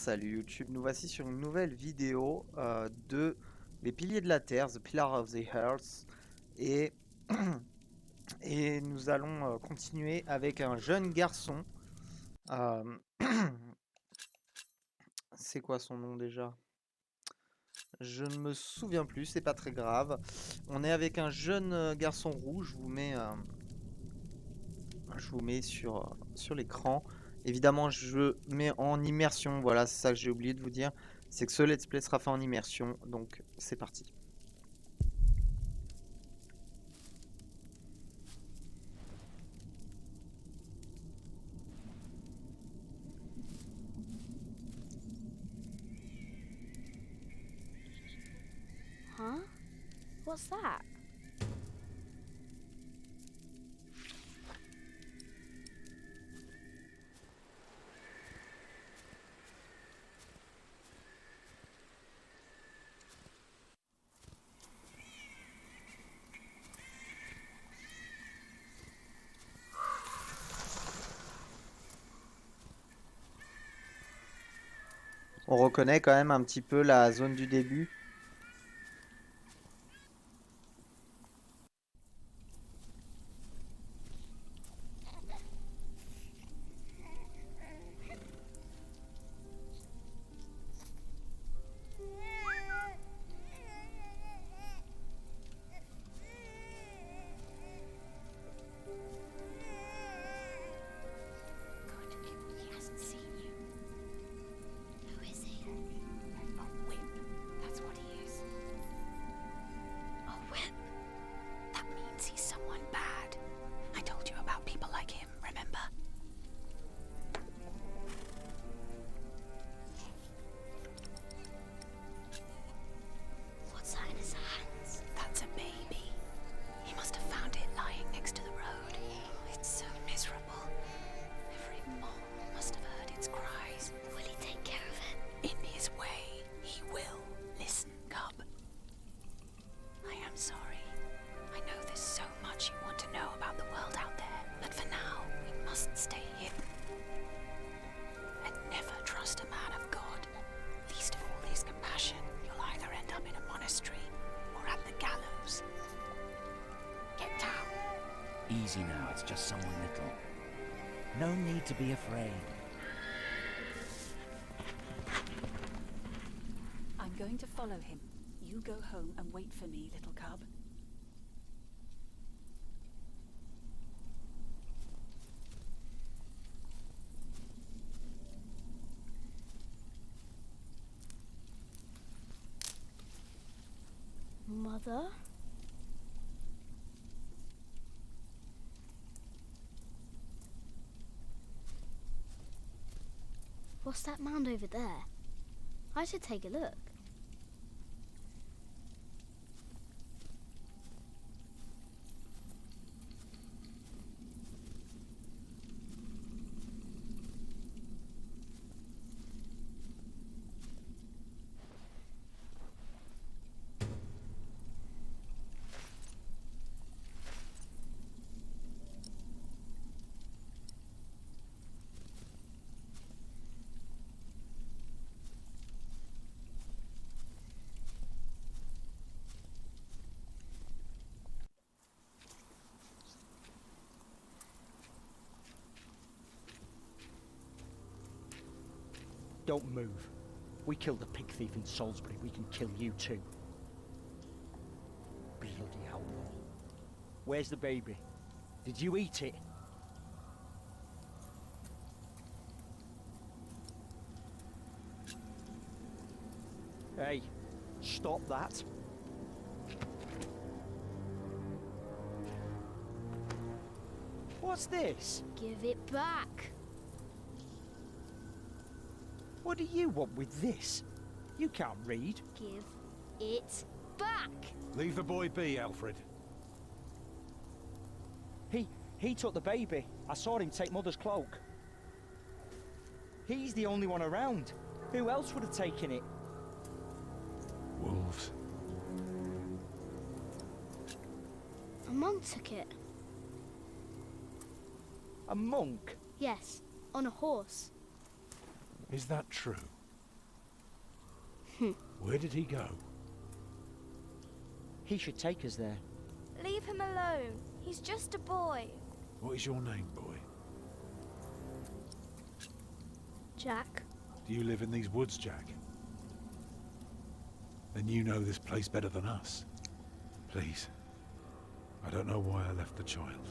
Salut YouTube, nous voici sur une nouvelle vidéo de Les Piliers de la Terre, The Pillars of the Earth, et, et nous allons continuer avec un jeune garçon. euh, c'est quoi son nom déjà? Je ne me souviens plus, c'est pas très grave. On est avec un jeune garçon rouge, je vous mets sur l'écran. Évidemment, je mets en immersion, voilà, c'est ça que j'ai oublié de vous dire, c'est que ce let's play sera fait en immersion, donc c'est parti. Huh? What's that? On reconnaît quand même un petit peu la zone du début. Good, he hasn't seen you. Who is he? A whip. That's what he is. A whip? That means he's someone bad. I told you about people like him, remember? What's that in his hands? That's a baby. He must have found it lying next to the road. It's so miserable. Every mole must have heard its cries. Will he take care of it? In his way, he will. Listen, cub. I am sorry. I know there's so much you want to know about the world out there, but for now, we must stay hidden. And never trust a man of God. Least of all his compassion. You'll either end up in a monastery or at the gallows. Get down. Easy now, it's just someone little. No need to be afraid. I'm going to follow him. You go home and wait for me, little cub. Mother? What's that mound over there? I should take a look. Don't move. We killed the pig thief in Salisbury, we can kill you too. Bloody outlaw. Where's the baby? Did you eat it? Hey, stop that. What's this? Give it back. What do you want with this? You can't read. Give it back. Leave the boy be, Alfred. He took the baby. I saw him take Mother's cloak. He's the only one around. Who else would have taken it? Wolves. A monk took it. A monk? Yes, on a horse. Is that true? Where did he go? He should take us there. Leave him alone. He's just a boy. What is your name, boy? Jack. Do you live in these woods, Jack? Then you know this place better than us. Please. I don't know why I left the child.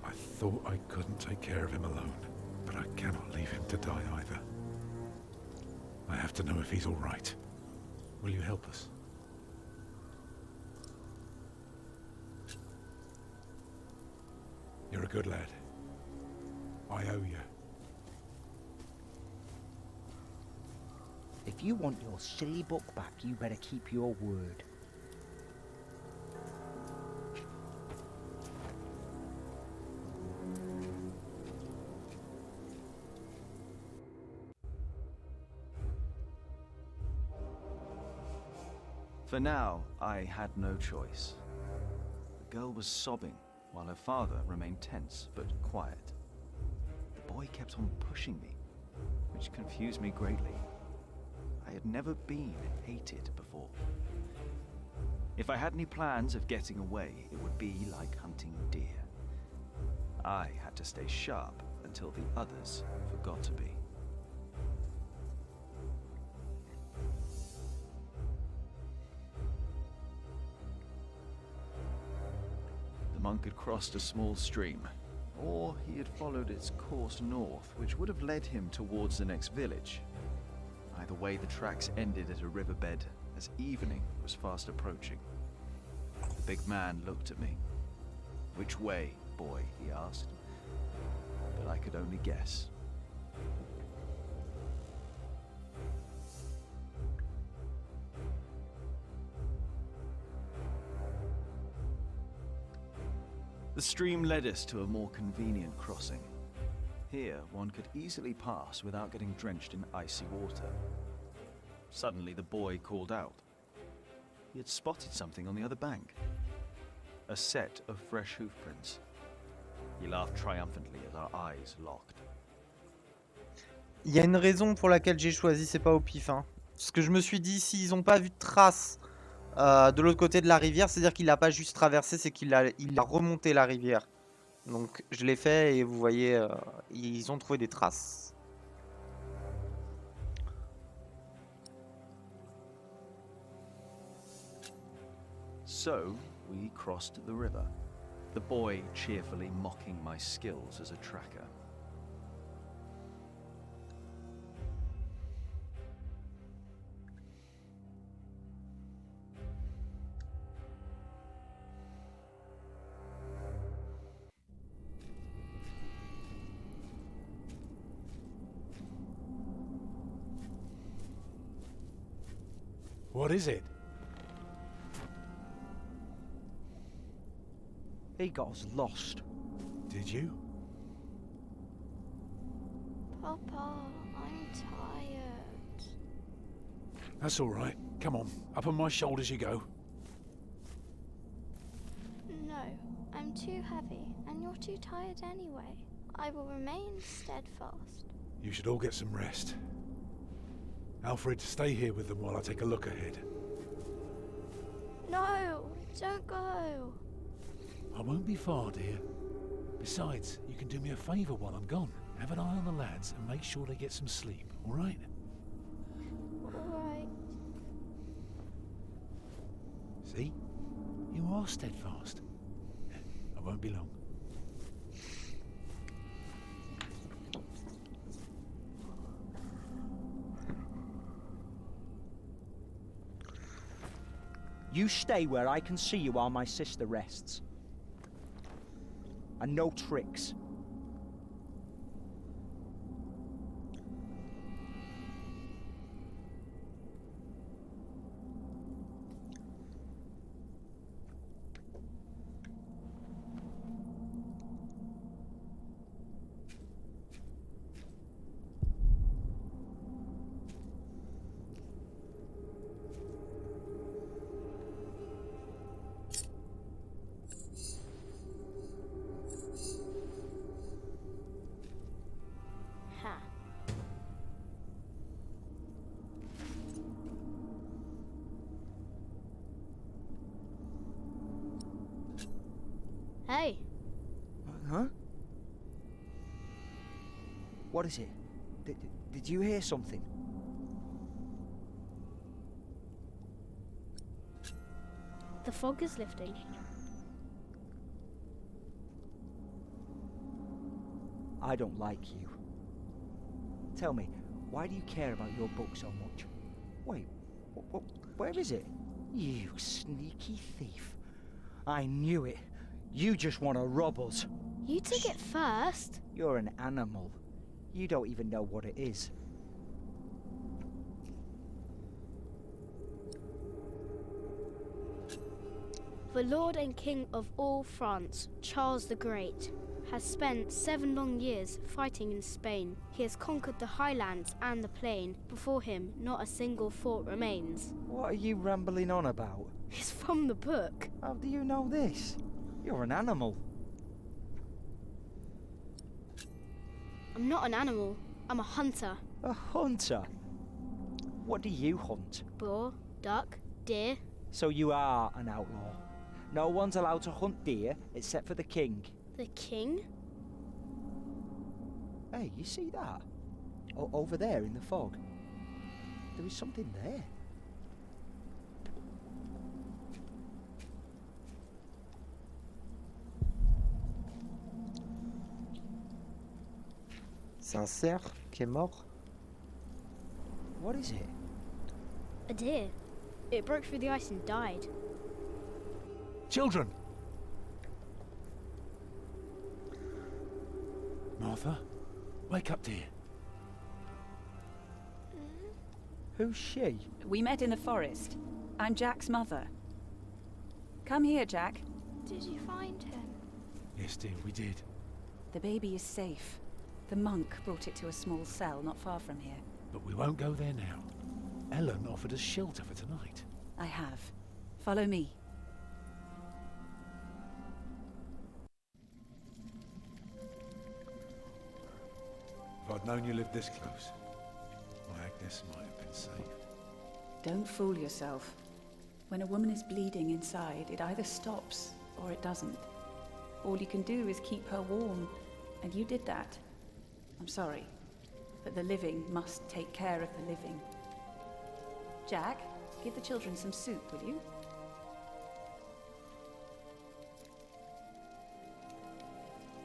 I thought I couldn't take care of him alone, but I cannot leave him to die either. I have to know if he's all right. Will you help us? You're a good lad. I owe you. If you want your silly book back, you better keep your word. For now, I had no choice. The girl was sobbing, while her father remained tense but quiet. The boy kept on pushing me, which confused me greatly. I had never been hated before. If I had any plans of getting away, it would be like hunting deer. I had to stay sharp until the others forgot to be. The monk had crossed a small stream, or he had followed its course north, which would have led him towards the next village. Either way, the tracks ended at a riverbed as evening was fast approaching. The big man looked at me. "Which way, boy?" he asked. But I could only guess. The stream led us to a more convenient crossing. Here, one could easily pass without getting drenched in icy water. Suddenly, the boy called out. He had spotted something on the other bank. A set of fresh hoofprints. He laughed triumphantly as our eyes locked. Il y a une raison pour laquelle j'ai choisi, c'est pas au pif. Hein. Parce que je me suis dit, s'ils n'ont pas vu de traces de l'autre côté de la rivière, c'est-à-dire qu'il n'a pas juste traversé, c'est qu'il a remonté la rivière. Donc je l'ai fait et vous voyez, ils ont trouvé des traces. So, we crossed the river, the boy cheerfully mocking my skills as a tracker. What is it? He got us lost. Did you? Papa, I'm tired. That's all right. Come on, up on my shoulders you go. No, I'm too heavy, and you're too tired anyway. I will remain steadfast. You should all get some rest. Alfred, stay here with them while I take a look ahead. No, don't go. I won't be far, dear. Besides, you can do me a favour while I'm gone. Have an eye on the lads and make sure they get some sleep, all right? All right. See? You are steadfast. I won't be long. You stay where I can see you while my sister rests. And no tricks. Hey, Huh? What is it? Did you hear something? the fog is lifting. I don't like you. Tell me, why do you care about your book so much? Wait, where is it? You sneaky thief. I knew it. You just want to rob us. You took it first. You're an animal. You don't even know what it is. The Lord and King of all France, Charles the Great, has spent 7 long years fighting in Spain. He has conquered the highlands and the plain. Before him, not a single fort remains. What are you rambling on about? It's from the book. How do you know this? You're an animal. I'm not an animal. I'm a hunter. A hunter? What do you hunt? Boar, duck, deer. So you are an outlaw. No one's allowed to hunt deer except for the king. The king? Hey, you see that? Over there in the fog. There is something there. C'est un cerf qui est mort. What is it? A deer. It broke through the ice and died. Children! Martha, wake up, dear. Who's she? We met in the forest. I'm Jack's mother. Come here, Jack. Did you find him? Yes, dear, we did. The baby is safe. The monk brought it to a small cell not far from here. But we won't go there now. Ellen offered us shelter for tonight. I have. Follow me. If I'd known you lived this close, my Agnes might have been safe. Don't fool yourself. When a woman is bleeding inside, it either stops or it doesn't. All you can do is keep her warm, and you did that. I'm sorry, but the living must take care of the living. Jack, give the children some soup, will you?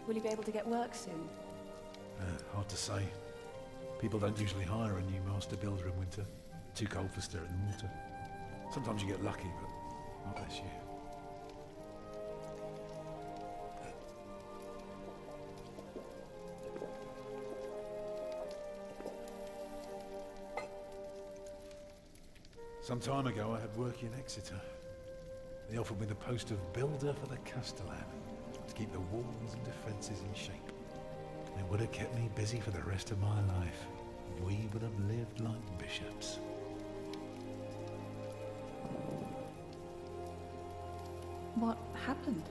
Will you be able to get work soon? Hard to say. People don't usually hire a new master builder in winter. Too cold for stirring water. Sometimes you get lucky, but not this year. Some time ago I had work in Exeter. They offered me the post of builder for the Castellan, to keep the walls and defences in shape. It would have kept me busy for the rest of my life. We would have lived like bishops. What happened?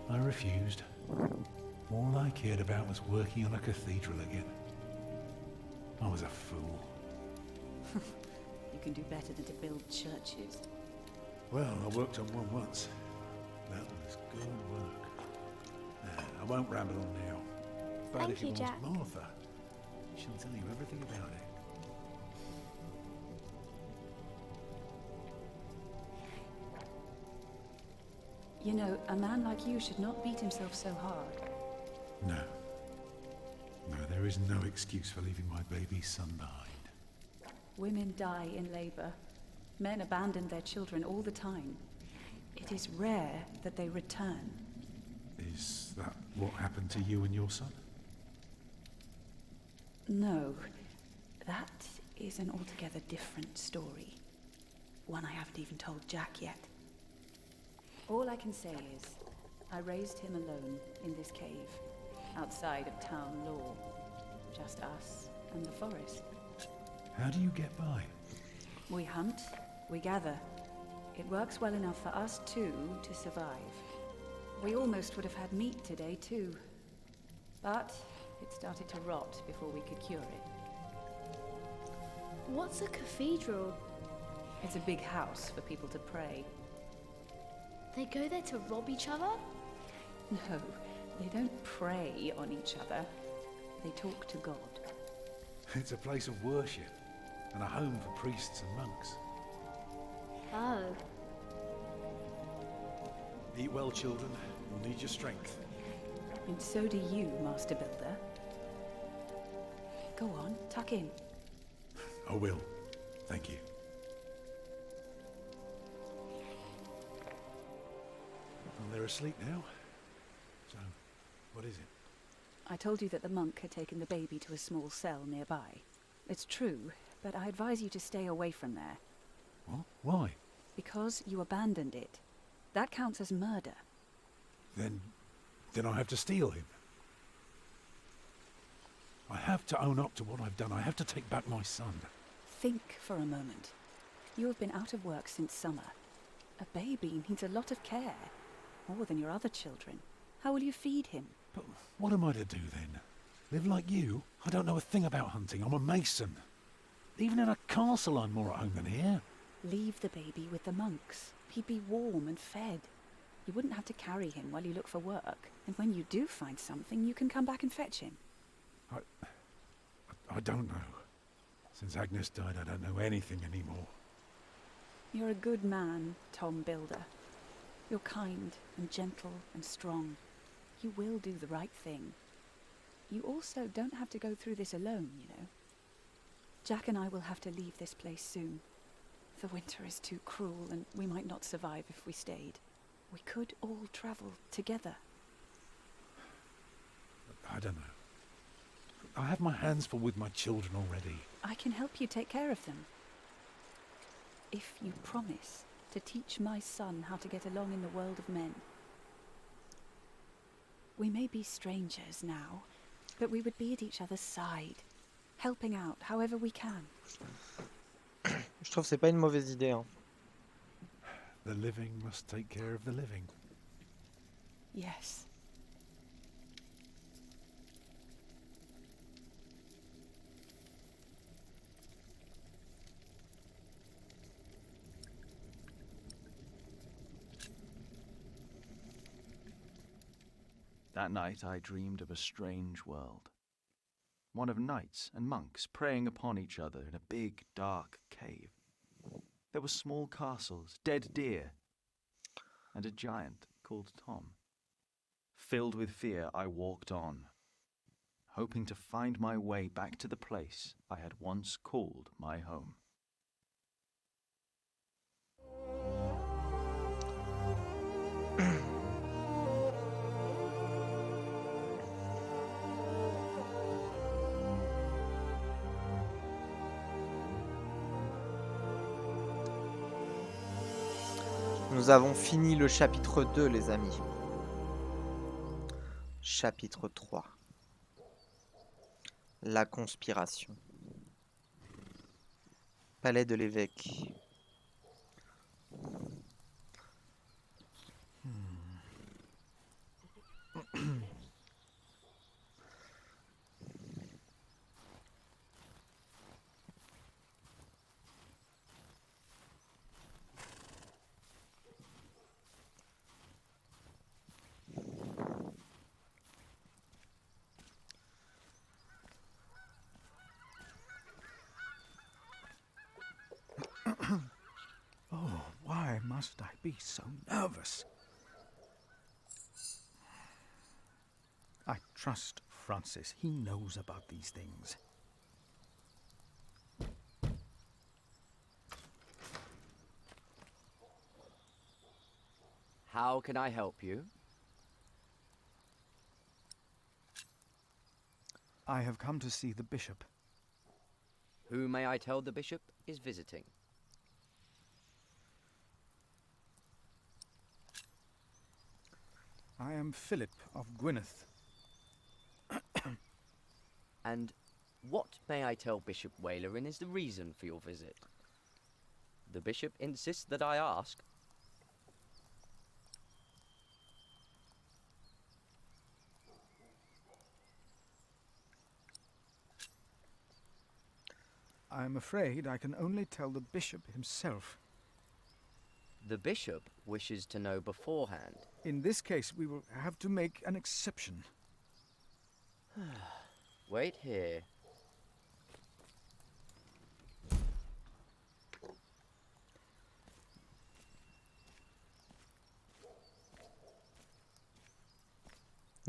I refused. All I cared about was working on a cathedral again. I was a fool. You can do better than to build churches. Well, I worked on one once. That was good work. I won't ramble on now. But Thank if you you, want Jack. Martha, she'll tell you everything about it. You know, a man like you should not beat himself so hard. No. No, there is no excuse for leaving my baby son behind. Women die in labor. Men abandon their children all the time. It is rare that they return. Is that what happened to you and your son? No, that is an altogether different story. One I haven't even told Jack yet. All I can say is, I raised him alone in this cave, outside of town law. Just us and the forest. How do you get by? We hunt, we gather. It works well enough for us two to survive. We almost would have had meat today too. But it started to rot before we could cure it. What's a cathedral? It's a big house for people to pray. They go there to rob each other? No, they don't prey on each other. They talk to God. It's a place of worship and a home for priests and monks. Oh. Eat well, children. You'll need your strength. And so do you, Master Builder. Go on, tuck in. I will. Thank you. Well, they're asleep now. So, what is it? I told you that the monk had taken the baby to a small cell nearby. It's true, but I advise you to stay away from there. What? Why? Because you abandoned it. That counts as murder. Then I have to steal him. I have to own up to what I've done. I have to take back my son. Think for a moment. You have been out of work since summer. A baby needs a lot of care, more than your other children. How will you feed him? But what am I to do then? Live like you? I don't know a thing about hunting. I'm a mason. Even in a castle I'm more at home than here. Leave the baby with the monks. He'd be warm and fed. You wouldn't have to carry him while you look for work. And when you do find something, you can come back and fetch him. I don't know. Since Agnes died, I don't know anything anymore. You're a good man, Tom Builder. You're kind and gentle and strong. You will do the right thing. You also don't have to go through this alone, you know. Jack and I will have to leave this place soon. The winter is too cruel, and we might not survive if we stayed. We could all travel together. I don't know. I have my hands full with my children already. I can help you take care of them. If you promise to teach my son how to get along in the world of men. We may be strangers now, but we would be at each other's side, helping out however we can. Je trouve que c'est pas une mauvaise idée. Hein. The living must take care of the living. Yes. That night I dreamed of a strange world. One of knights and monks preying upon each other in a big, dark cave. There were small castles, dead deer, and a giant called Tom. Filled with fear, I walked on, hoping to find my way back to the place I had once called my home. Nous avons fini le chapitre 2, les amis. Chapitre 3. La conspiration. Palais de l'évêque. Oh, why must I be so nervous? I trust Francis. He knows about these things. How can I help you? I have come to see the bishop. Who may I tell the bishop is visiting? I am Philip of Gwynedd. And what, may I tell Bishop Walerin, is the reason for your visit? The bishop insists that I ask. I am afraid I can only tell the bishop himself. The bishop wishes to know beforehand. In this case, we will have to make an exception. Wait here.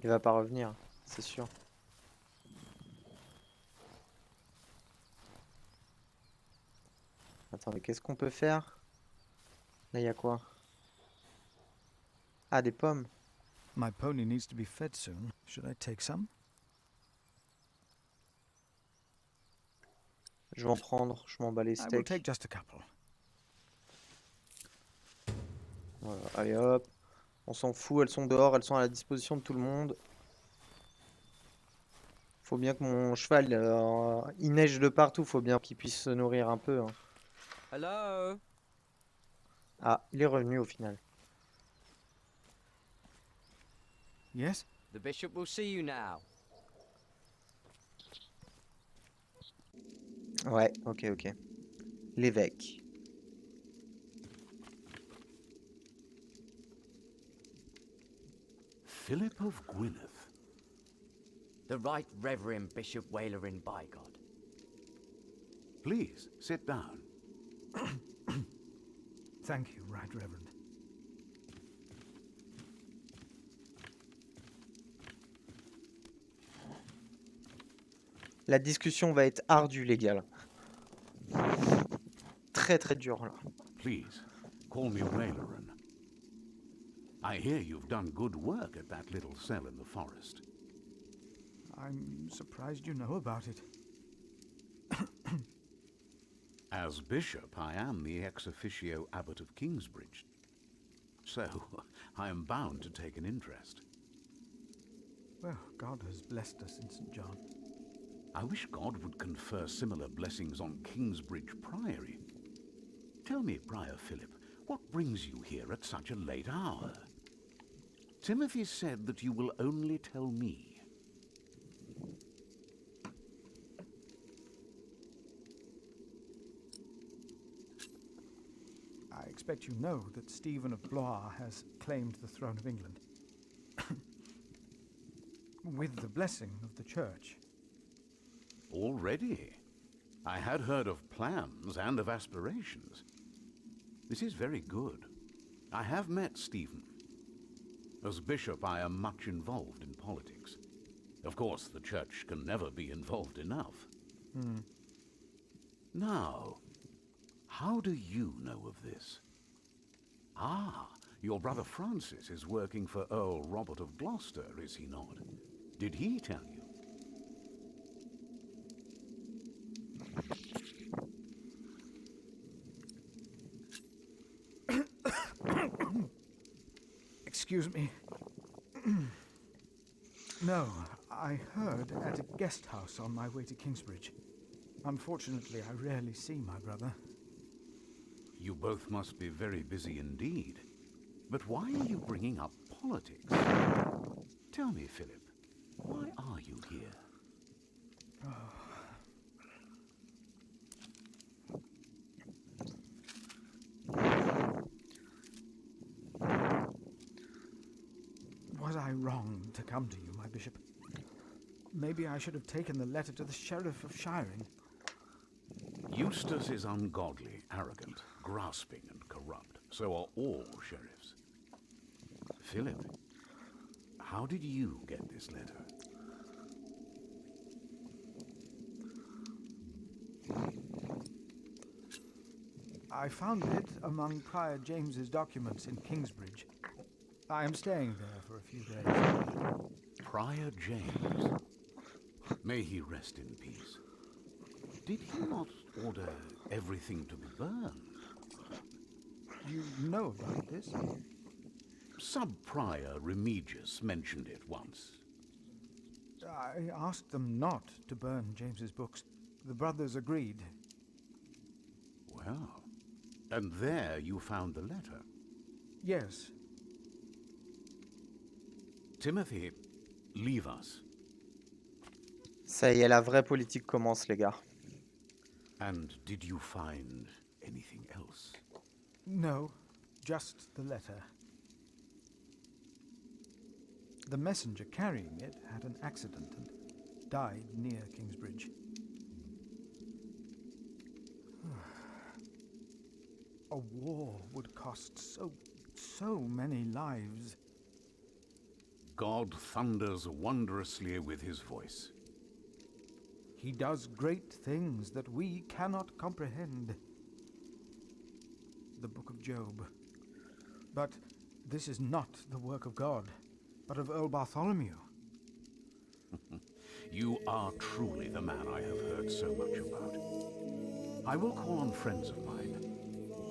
Il va pas revenir, c'est sûr. Attends, mais qu'est-ce qu'on peut faire? Là, il y a quoi? Ah, des pommes. My pony needs to be fed soon. Should I take some? Je vais en prendre, je m'en bats les I will steaks. take just a couple. Voilà, allez hop. On s'en fout, elles sont dehors, elles sont à la disposition de tout le monde. Faut bien que mon cheval, il neige de partout, faut bien qu'il puisse se nourrir un peu. Hein. Hello? Ah, il est revenu au final. Yes? The bishop will see you now. Ouais, ok. L'évêque. Philip of Gwynedd. The Right Reverend Bishop Walerin by God. Please, sit down. Thank you, Right Reverend. La discussion va être ardue, les gars. Très dure là. Please, call me Walerin. I hear you've done good work at that little cell in the forest. I'm surprised you know about it. As bishop, I am the ex officio abbot of Kingsbridge. So, I am bound to take an interest. Well, God has blessed us in St. John. I wish God would confer similar blessings on Kingsbridge Priory. Tell me, Prior Philip, what brings you here at such a late hour? Timothy said that you will only tell me. I expect you know that Stephen of Blois has claimed the throne of England. With the blessing of the Church. Already? I had heard of plans and of aspirations. This is very good. I have met Stephen. As bishop, I am much involved in politics. Of course, the Church can never be involved enough. Now, how do you know of this? Ah, your brother Francis is working for Earl Robert of Gloucester, is he not? Did he tell you? Excuse me. No, I heard at a guest house on my way to Kingsbridge. Unfortunately, I rarely see my brother. You both must be very busy indeed. But why are you bringing up politics? Tell me, Philip, why are you here? Was I wrong to come to you, my bishop? Maybe I should have taken the letter to the Sheriff of Shiring. Eustace is ungodly, arrogant, grasping and corrupt. So are all sheriffs. Philip, how did you get this letter? I found it among Prior James's documents in Kingsbridge. I am staying there for a few days. Prior James. May he rest in peace. Did he not order everything to be burned? You know about this? Sub-Prior Remigius mentioned it once. I asked them not to burn James's books. The brothers agreed. Well, and there you found the letter. Yes. Timothy, leave us. Ça y est, la vraie politique commence, les gars. And did you find anything else? No. just the letter. The messenger carrying it had an accident and died near Kingsbridge. A war would cost so many lives. God thunders wondrously with his voice. He does great things that we cannot comprehend. The Book of Job. But this is not the work of God, but of Earl Bartholomew. You are truly the man I have heard so much about. I will call on friends of mine.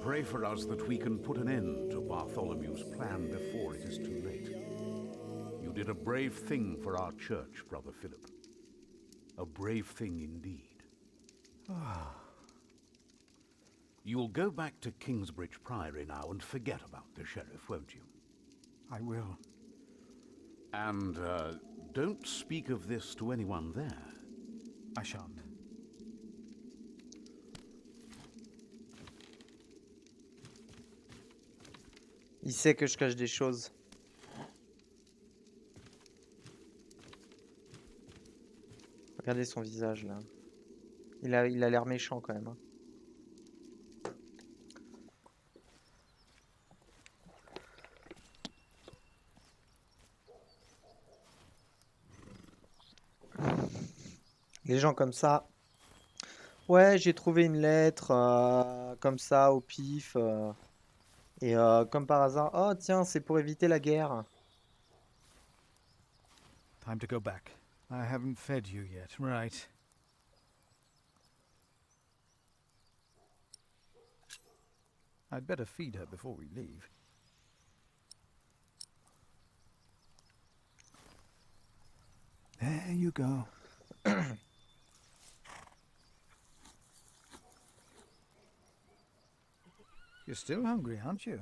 Pray for us that we can put an end to Bartholomew's plan before it is too late. You did a brave thing for our church, Brother Philip. A brave thing indeed. You'll go back to Kingsbridge Priory now and forget about the sheriff, won't you? I will. And, don't speak of this to anyone there. I shan't. Il sait que je cache des choses. Regardez son visage là. Il a l'air méchant quand même. Hein. Les gens comme ça. Ouais, j'ai trouvé une lettre comme ça au pif. Et comme par hasard, oh tiens, c'est pour éviter la guerre. Time to go back. I haven't fed you yet, right? I'd better feed her before we leave. There you go. You're still hungry, aren't you?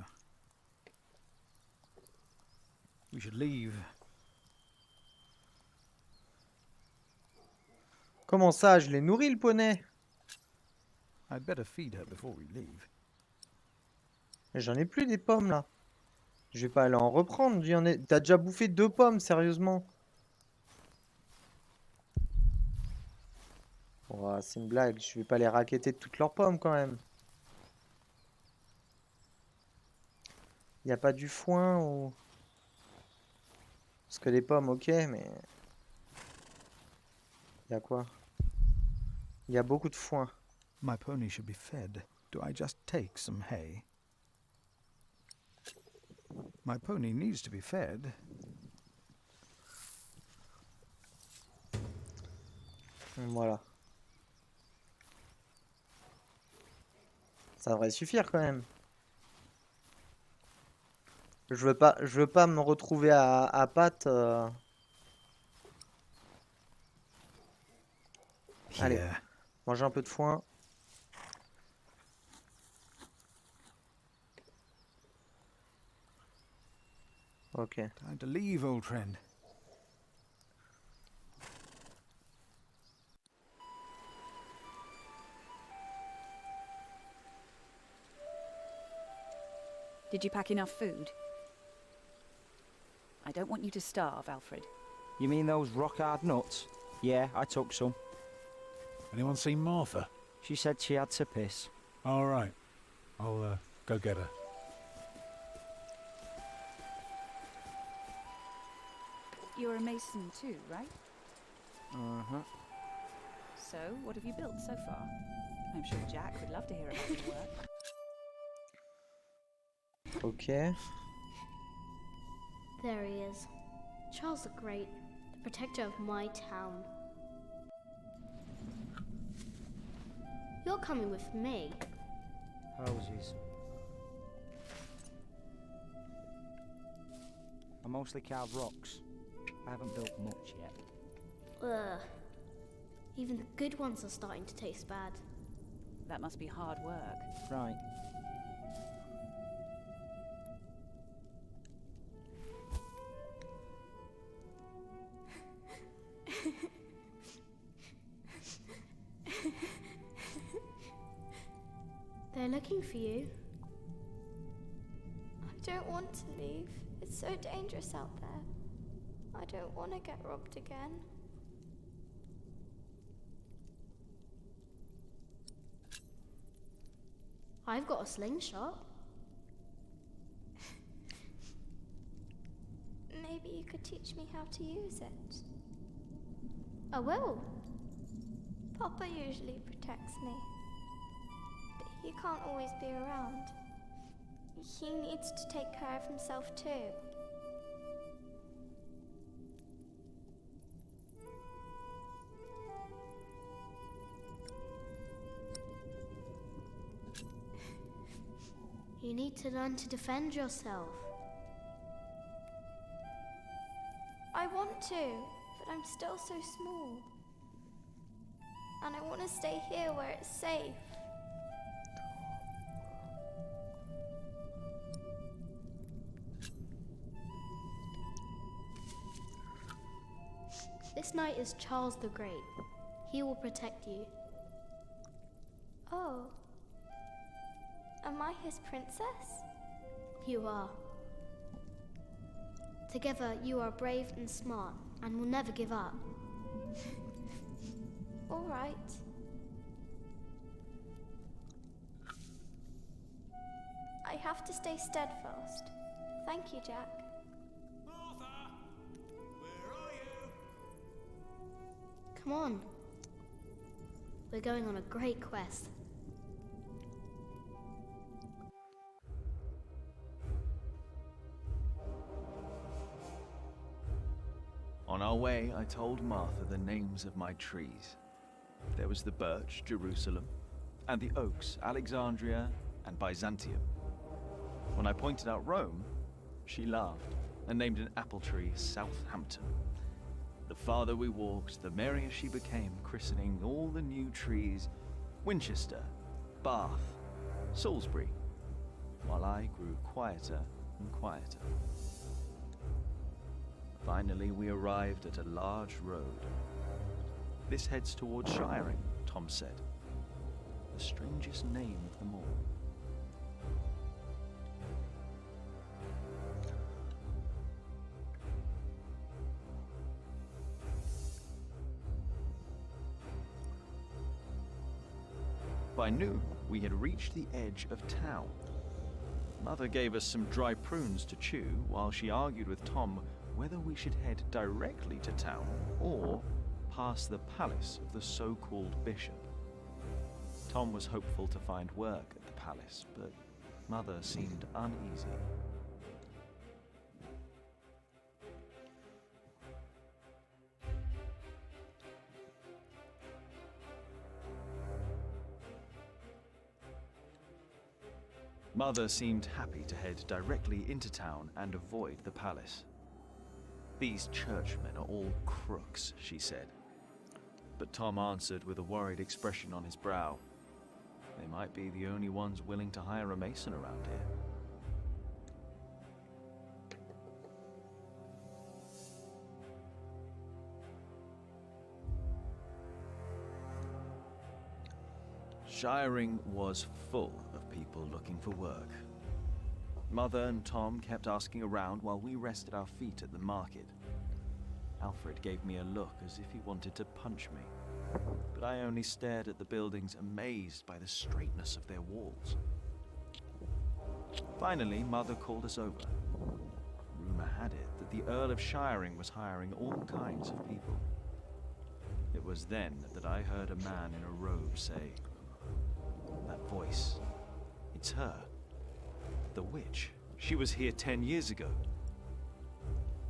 We should leave. Comment ça, je l'ai nourri le poney? I'd better feed her before we leave. J'en ai plus des pommes là. Je vais pas aller en reprendre. T'as déjà bouffé 2 pommes, sérieusement. Oh, c'est une blague. Je vais pas les racketter de toutes leurs pommes quand même. Y a pas du foin ou... Parce que les pommes, ok, mais... Y a quoi? Il y a beaucoup de foin. My pony should be fed. Do I just take some hay? My pony needs to be fed. Voilà. Ça devrait suffire quand même. Je veux pas me retrouver à pattes. Allez, manger un peu de foin. Ok. Time to leave, old friend. Did you pack enough food? I don't want you to starve, Alfred. You mean those rock-hard nuts? Yeah, I took some. Anyone seen Martha? She said she had to piss. All right. I'll go get her. You're a mason too, right? Uh-huh. So, what have you built so far? I'm sure Jack would love to hear about your work. Ok. There he is. Charles the Great, the protector of my town. You're coming with me. Houses. I mostly carve rocks. I haven't built much yet. Ugh. Even the good ones are starting to taste bad. That must be hard work. Right. They're looking for you. don't want to leave. It's so dangerous out there. I don't want to get robbed again. I've got a slingshot. Maybe you could teach me how to use it. I will. Papa usually protects me, but he can't always be around. He needs to take care of himself too. You need to learn to defend yourself. I want to, but I'm still so small. And I want to stay here where it's safe. This knight is Charles the Great. He will protect you. Oh. Am I his princess? You are. Together, you are brave and smart, and will never give up. All right. I have to stay steadfast. Thank you, Jack. Martha! Where are you? Come on. We're going on a great quest. On our way, I told Martha the names of my trees. There was the birch, Jerusalem, and the oaks, Alexandria and Byzantium. When I pointed out Rome, she laughed and named an apple tree Southampton. The farther we walked, the merrier she became, christening all the new trees Winchester, Bath, Salisbury, while I grew quieter and quieter. Finally, we arrived at a large road. This heads towards Shiring, Tom said. The strangest name of them all. By noon, we had reached the edge of town. Mother gave us some dry prunes to chew while she argued with Tom whether we should head directly to town or past the palace of the so-called bishop. Tom was hopeful to find work at the palace, but Mother seemed uneasy. Mother seemed happy to head directly into town and avoid the palace. These churchmen are all crooks, she said. But Tom answered with a worried expression on his brow. They might be the only ones willing to hire a mason around here. Shiring was full of people looking for work. Mother and Tom kept asking around while we rested our feet at the market. Alfred gave me a look as if he wanted to punch me, but I only stared at the buildings, amazed by the straightness of their walls. Finally, Mother called us over. Rumor had it that the Earl of Shiring was hiring all kinds of people. It was then that I heard a man in a robe say, "That voice, it's her. The witch. She was here 10 years ago."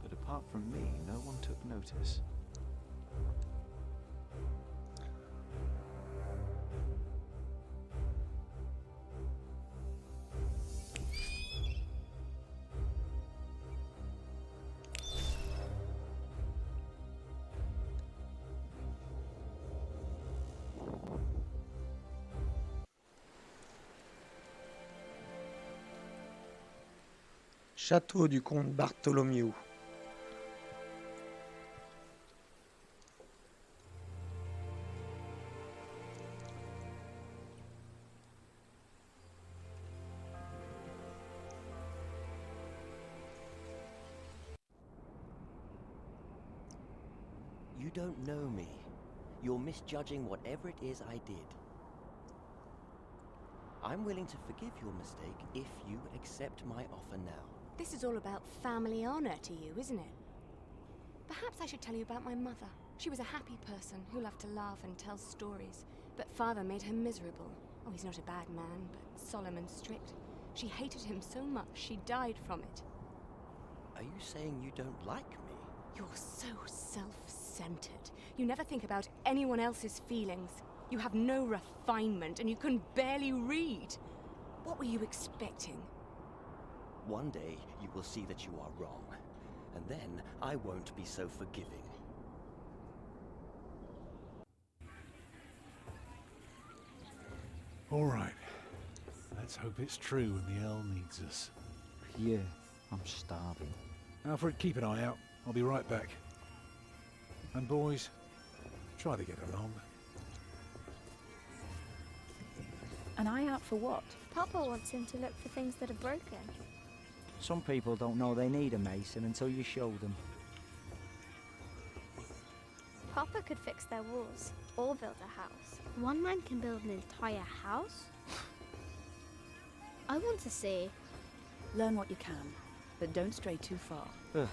But apart from me, no one took notice. Château du comte Bartholomew. You don't know me. You're misjudging whatever it is I did. I'm willing to forgive your mistake if you accept my offer now. This is all about family honor to you, isn't it? Perhaps I should tell you about my mother. She was a happy person who loved to laugh and tell stories, but father made her miserable. Oh, he's not a bad man, but solemn and strict. She hated him so much she died from it. Are you saying you don't like me? You're so self-centered. You never think about anyone else's feelings. You have no refinement and you can barely read. What were you expecting? One day you will see that you are wrong, and then I won't be so forgiving. All right. Let's hope it's true and the Earl needs us. Yeah, I'm starving. Alfred, keep an eye out. I'll be right back. And boys, try to get along. An eye out for what? Papa wants him to look for things that are broken. Some people don't know they need a mason until you show them. Papa could fix their walls or build a house. One man can build an entire house? I want to see. Learn what you can, but don't stray too far. Ugh.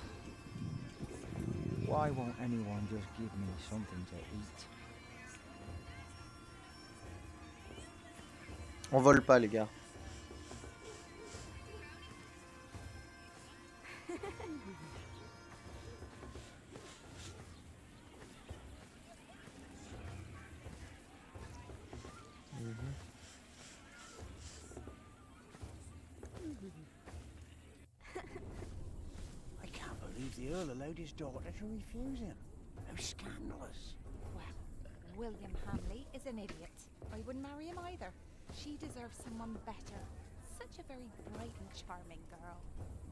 Why won't anyone just give me something to eat? On vole pas, les gars. I can't believe the Earl allowed his daughter to refuse him. How scandalous. Well, William Hamley is an idiot. I wouldn't marry him either. She deserves someone better. Such a very bright and charming girl.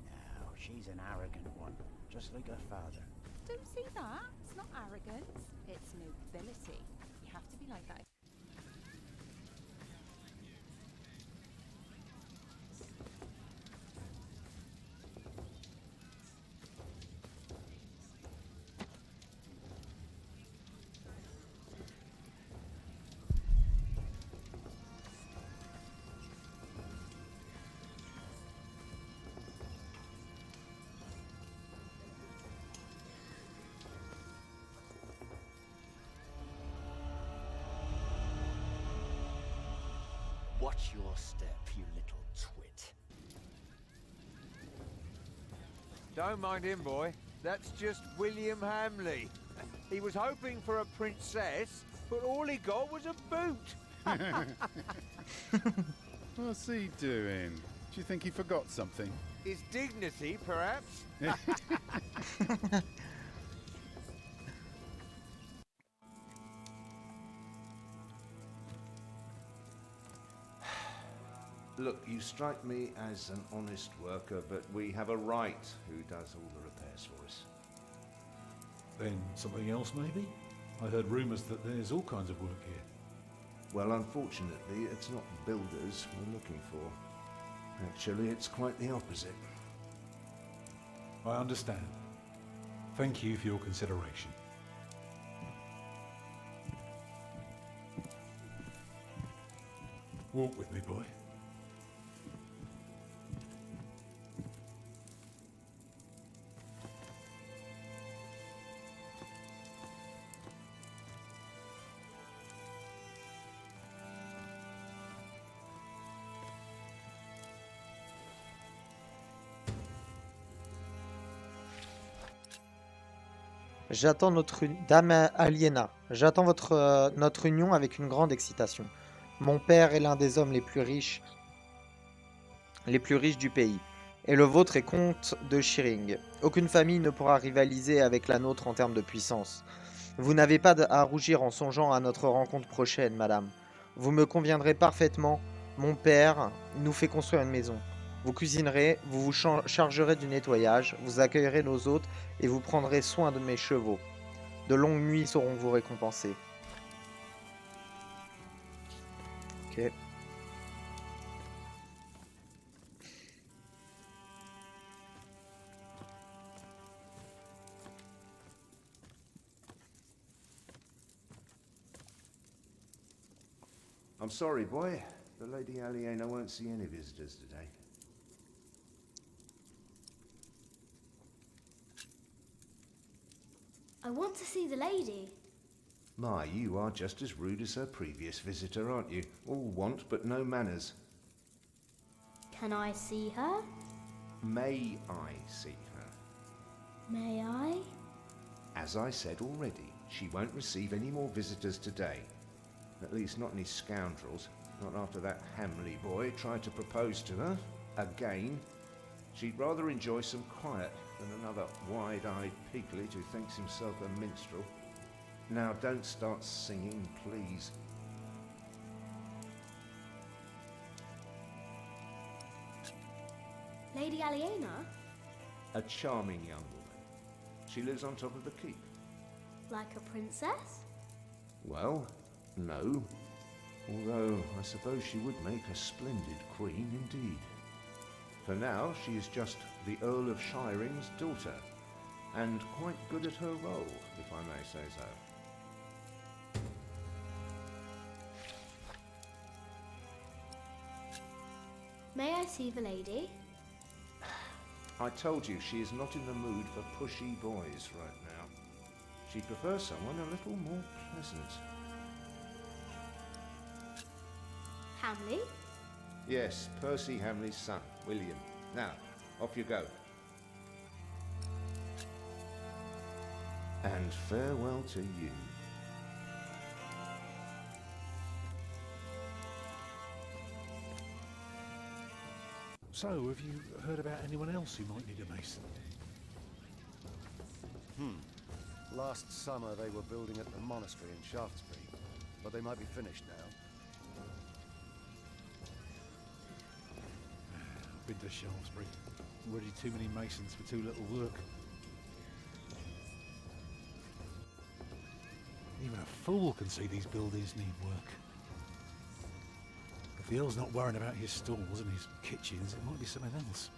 No, she's an arrogant one, just like her father. Don't see that. It's not arrogance. It's nobility. You have to be like that. Watch your step, you little twit. Don't mind him, boy. That's just William Hamley. He was hoping for a princess, but all he got was a boot. What's he doing? Do you think he forgot something? His dignity, perhaps? Look, you strike me as an honest worker, but we have a right who does all the repairs for us. Then something else, maybe? I heard rumours that there's all kinds of work here. Well, unfortunately, it's not builders we're looking for. Actually, it's quite the opposite. I understand. Thank you for your consideration. Walk with me, boy. J'attends Dame Aliena, j'attends notre union avec une grande excitation. Mon père est l'un des hommes les plus riches du pays, et le vôtre est comte de Shearing. Aucune famille ne pourra rivaliser avec la nôtre en termes de puissance. Vous n'avez pas à rougir en songeant à notre rencontre prochaine, madame. Vous me conviendrez parfaitement. Mon père nous fait construire une maison. Vous cuisinerez, vous vous chargerez du nettoyage, vous accueillerez nos hôtes et vous prendrez soin de mes chevaux. De longues nuits sauront vous récompenser. Ok. I'm sorry, boy. The Lady Aliena won't see any visitors today. I want to see the lady. My, you are just as rude as her previous visitor, aren't you? All want but no manners. Can I see her? May I see her? May I? As I said already, she won't receive any more visitors today. At least not any scoundrels. Not after that Hamley boy tried to propose to her. Again. She'd rather enjoy some quiet than another wide-eyed piglet who thinks himself a minstrel. Now don't start singing, please. Lady Aliena? A charming young woman. She lives on top of the keep. Like a princess? Well, no. Although I suppose she would make a splendid queen indeed. For now, she is just the Earl of Shiring's daughter, and quite good at her role, if I may say so. May I see the lady? I told you she is not in the mood for pushy boys right now. She prefers someone a little more pleasant. Hamley? Yes, Percy Hamley's son, William. Now, off you go. And farewell to you. So, have you heard about anyone else who might need a mason? Last summer they were building at the monastery in Shaftesbury, but they might be finished now. I've been to Shaftesbury. Already too many masons for too little work. Even a fool can see these buildings need work. If the Earl's not worrying about his stalls and his kitchens, it might be something else.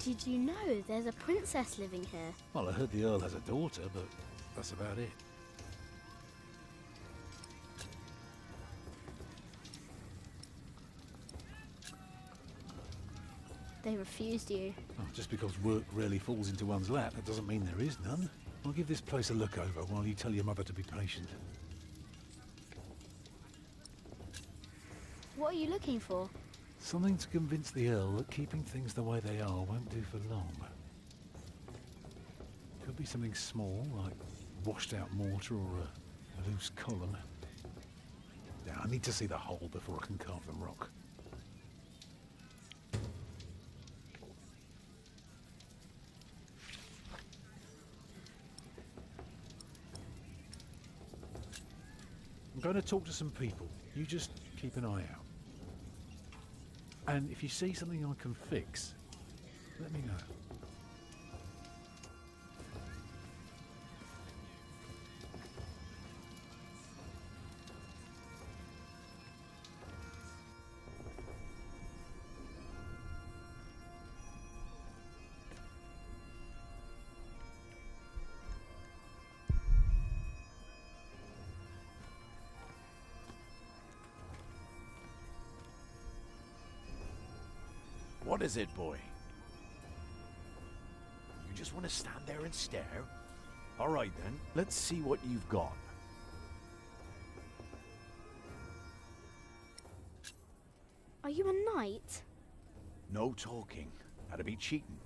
Did you know there's a princess living here? Well, I heard the Earl has a daughter, but that's about it. They refused you. Oh, just because work rarely falls into one's lap, that doesn't mean there is none. I'll give this place a look over while you tell your mother to be patient. What are you looking for? Something to convince the Earl that keeping things the way they are won't do for long. Could be something small, like washed out mortar or a loose column. Now, I need to see the hole before I can carve them rock. I'm going to talk to some people. You just keep an eye out. And if you see something I can fix, let me know. What is it, boy? You just want to stand there and stare? All right, then. Let's see what you've got. Are you a knight? No talking. That'd be cheating.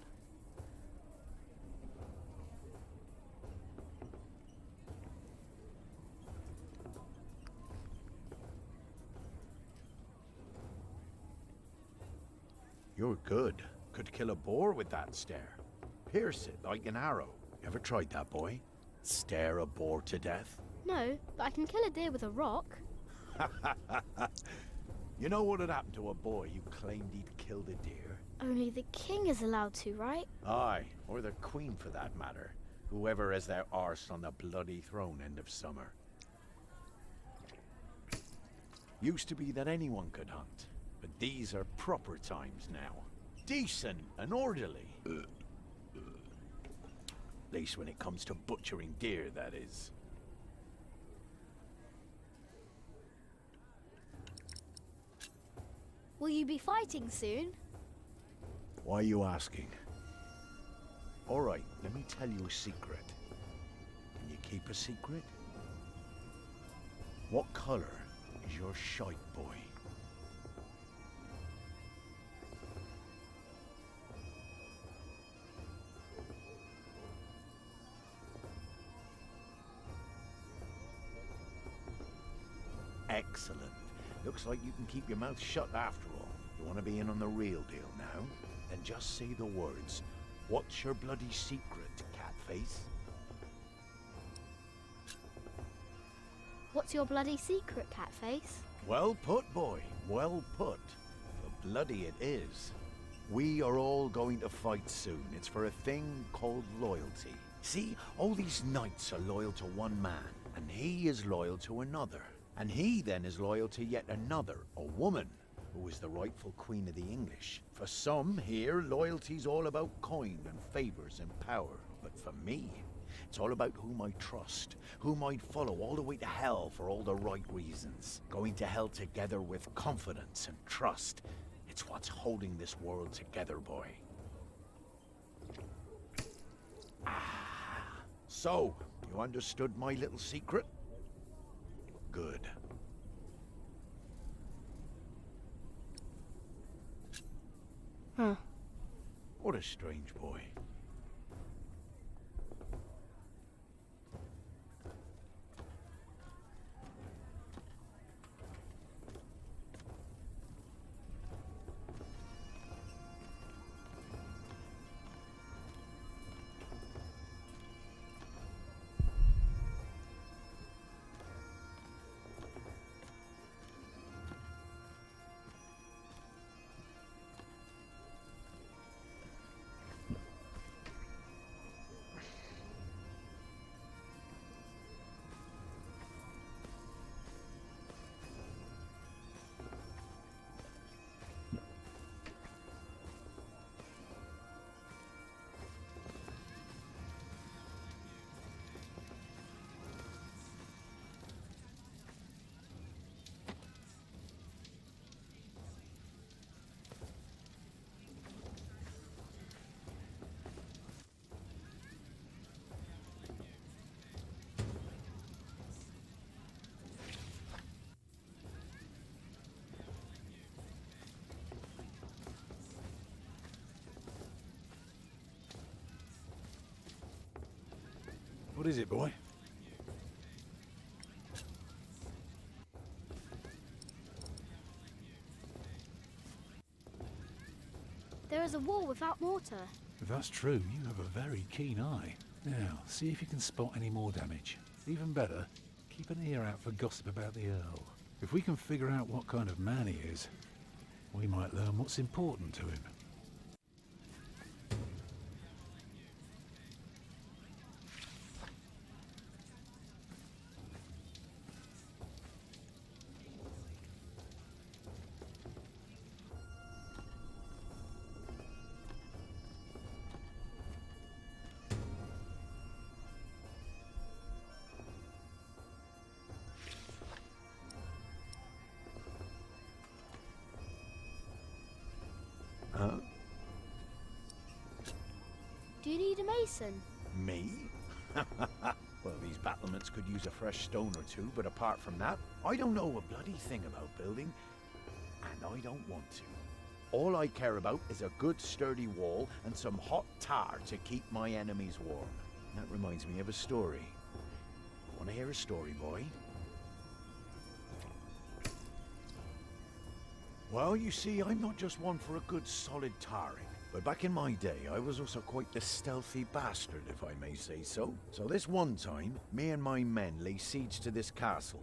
You're good. Could kill a boar with that stare. Pierce it like an arrow. Ever tried that, boy? Stare a boar to death? No, but I can kill a deer with a rock. You know what had happened to a boy who claimed he'd killed a deer? Only the king is allowed to, right? Aye, or the queen for that matter. Whoever has their arse on the bloody throne end of summer. Used to be that anyone could hunt, but these are proper times now. Decent and orderly. At least when it comes to butchering deer, that is. Will you be fighting soon? Why are you asking? All right, let me tell you a secret. Can you keep a secret? What color is your shite, boy? Excellent. Looks like you can keep your mouth shut after all. You want to be in on the real deal now? Then just say the words. What's your bloody secret, Catface? What's your bloody secret, Catface? Well put, boy. Well put. For bloody it is. We are all going to fight soon. It's for a thing called loyalty. See, all these knights are loyal to one man, and he is loyal to another. And he then is loyal to yet another, a woman, who is the rightful queen of the English. For some here, loyalty's all about coin and favours and power. But for me, it's all about whom I trust, whom I'd follow all the way to hell for all the right reasons. Going to hell together with confidence and trust. It's what's holding this world together, boy. So, you understood my little secret? Good. Huh. What a strange boy. What is it, boy? There is a wall without mortar. If that's true, you have a very keen eye. Now, see if you can spot any more damage. Even better, keep an ear out for gossip about the Earl. If we can figure out what kind of man he is, we might learn what's important to him. Do you need a mason? Me? Well, these battlements could use a fresh stone or two, but apart from that, I don't know a bloody thing about building, and I don't want to. All I care about is a good sturdy wall and some hot tar to keep my enemies warm. That reminds me of a story. Want to hear a story, boy? Well, you see, I'm not just one for a good solid tarring. But back in my day, I was also quite the stealthy bastard, if I may say so. So this one time, me and my men lay siege to this castle.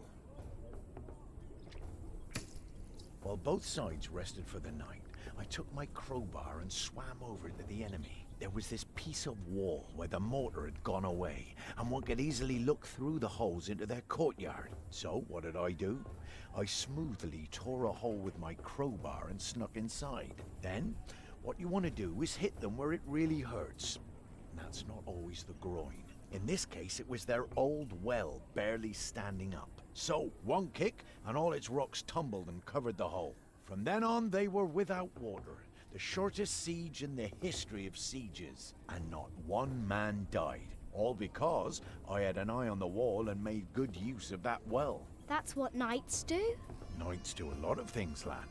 While both sides rested for the night, I took my crowbar and swam over to the enemy. There was this piece of wall where the mortar had gone away, and one could easily look through the holes into their courtyard. So, what did I do? I smoothly tore a hole with my crowbar and snuck inside. Then, what you want to do is hit them where it really hurts. And that's not always the groin. In this case, it was their old well barely standing up. So, one kick, and all its rocks tumbled and covered the hole. From then on, they were without water. The shortest siege in the history of sieges, and not one man died. All because I had an eye on the wall and made good use of that well. That's what knights do? Knights do a lot of things, lad.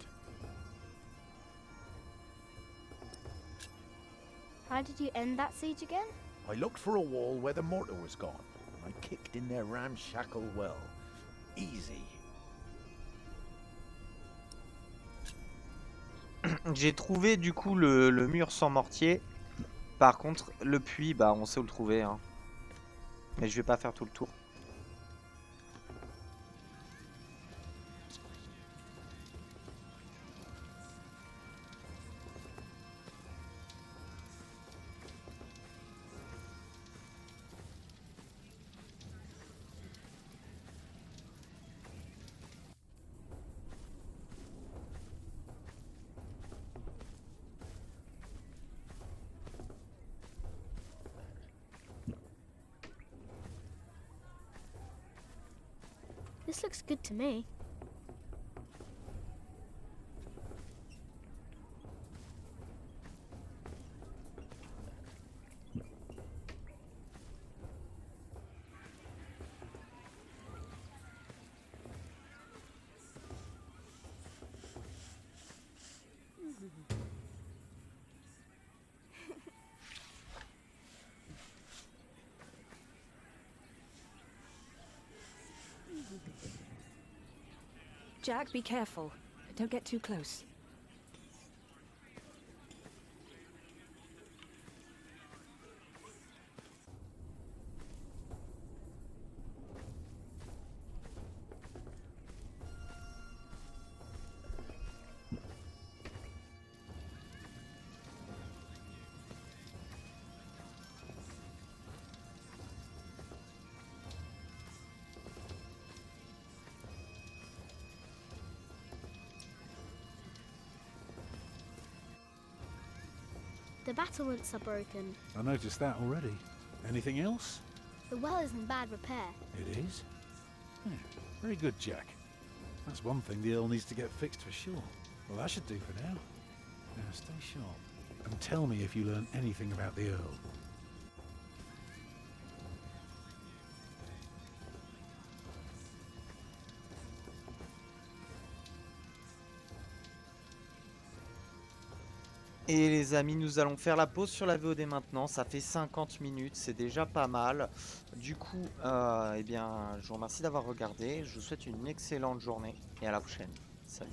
How did you end that siege again? I looked for a wall where the mortar was gone, and I kicked in their ramshackle well. Easy. J'ai trouvé du coup le mur sans mortier. Par contre, le puits, bah on sait où le trouver, hein. Mais je vais pas faire tout le tour. This looks good to me. Jack, be careful. Don't get too close. The battlements are broken. I noticed that already. Anything else? The well is in bad repair. It is? Yeah, very good, Jack. That's one thing the Earl needs to get fixed for sure. Well, that should do for now. Now, stay sharp. And tell me if you learn anything about the Earl. Et les amis, nous allons faire la pause sur la VOD maintenant. Ça fait 50 minutes, c'est déjà pas mal. Du coup, eh bien, je vous remercie d'avoir regardé. Je vous souhaite une excellente journée et à la prochaine. Salut.